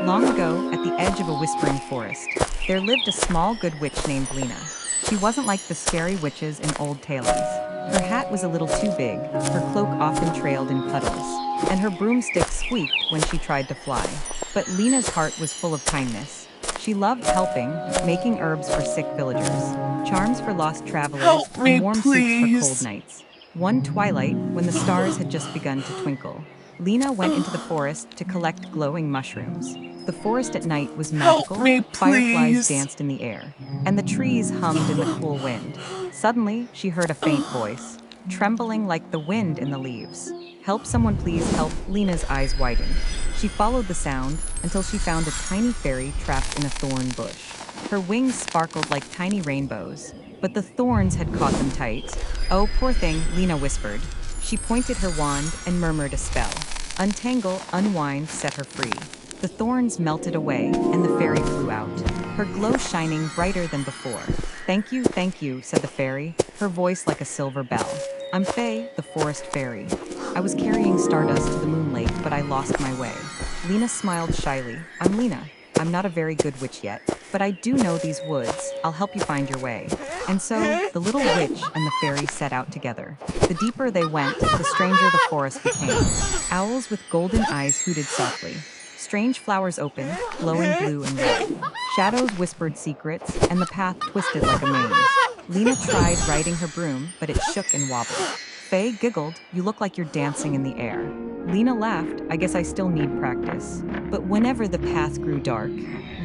Long ago, at the edge of a whispering forest, there lived a small good witch named Lina. She wasn't like the scary witches in old tales. Her hat was a little too big, her cloak often trailed in puddles, and her broomstick squeaked when she tried to fly. But Lina's heart was full of kindness. She loved helping, making herbs for sick villagers, charms for lost travelers, Help me, and warm soups for cold please. nights. One twilight, when the stars had just begun to twinkle, Lina went into the forest to collect glowing mushrooms. The forest at night was Help magical, me, fireflies please. danced in the air, and the trees hummed in the cool wind. Suddenly, she heard a faint voice, trembling like the wind in the leaves. "Help someone please help," Lena's eyes widened. She followed the sound until she found a tiny fairy trapped in a thorn bush. Her wings sparkled like tiny rainbows, but the thorns had caught them tight. "Oh, poor thing," Lina whispered. She pointed her wand and murmured a spell. Untangle, unwind, set her free. The thorns melted away, and the fairy flew out, her glow shining brighter than before. Thank you," said the fairy, her voice like a silver bell. "I'm Faye, the forest fairy. I was carrying stardust to the moon lake, but I lost my way." Lina smiled shyly. "I'm Lina. I'm not a very good witch yet, but I do know these woods. I'll help you find your way." And so, the little witch and the fairy set out together. The deeper they went, the stranger the forest became. Owls with golden eyes hooted softly. Strange flowers opened, glowing blue and red. Shadows whispered secrets, and the path twisted like a maze. Lina tried riding her broom, but it shook and wobbled. Faye giggled, "You look like you're dancing in the air." Lina laughed, "I guess I still need practice." But whenever the path grew dark,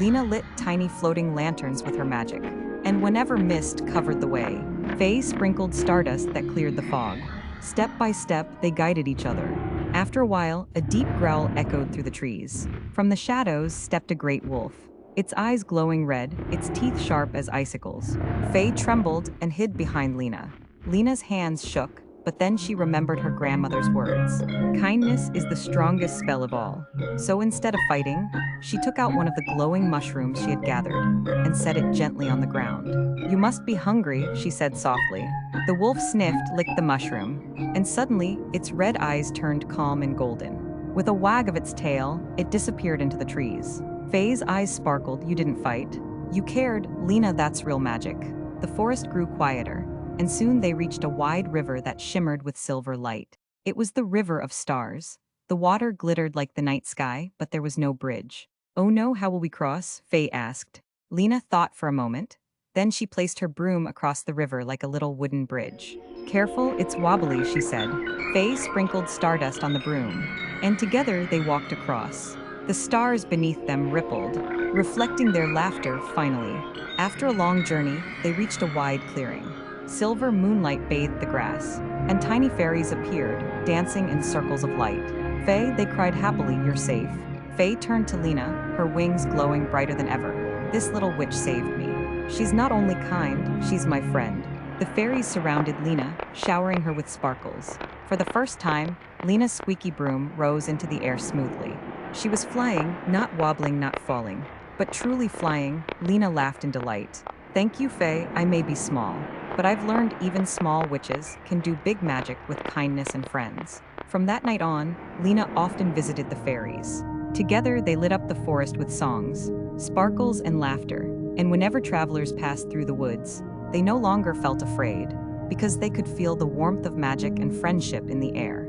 Lina lit tiny floating lanterns with her magic. And whenever mist covered the way, Faye sprinkled stardust that cleared the fog. Step by step, they guided each other. After a while, a deep growl echoed through the trees. From the shadows stepped a great wolf, its eyes glowing red, its teeth sharp as icicles. Faye trembled and hid behind Lina. Lina's hands shook, but then she remembered her grandmother's words. Kindness is the strongest spell of all. So instead of fighting, she took out one of the glowing mushrooms she had gathered and set it gently on the ground. "You must be hungry," she said softly. The wolf sniffed, licked the mushroom, and suddenly its red eyes turned calm and golden. With a wag of its tail, it disappeared into the trees. Faye's eyes sparkled. "You didn't fight. You cared, Lina, that's real magic." The forest grew quieter, and soon they reached a wide river that shimmered with silver light. It was the river of stars. The water glittered like the night sky, but there was no bridge. "Oh no, how will we cross?" Faye asked. Lina thought for a moment. Then she placed her broom across the river like a little wooden bridge. "Careful, it's wobbly," she said. Faye sprinkled stardust on the broom, and together they walked across. The stars beneath them rippled, reflecting their laughter finally. After a long journey, they reached a wide clearing. Silver moonlight bathed the grass, and tiny fairies appeared, dancing in circles of light. "Faye," they cried happily, "you're safe." Faye turned to Lina, her wings glowing brighter than ever. "This little witch saved me. She's not only kind, she's my friend." The fairies surrounded Lina, showering her with sparkles. For the first time, Lina's squeaky broom rose into the air smoothly. She was flying, not wobbling, not falling, but truly flying. Lina laughed in delight. "Thank you, Faye. I may be small, but I've learned even small witches can do big magic with kindness and friends." From that night on, Lina often visited the fairies. Together, they lit up the forest with songs, sparkles, and laughter. And whenever travelers passed through the woods, they no longer felt afraid, because they could feel the warmth of magic and friendship in the air.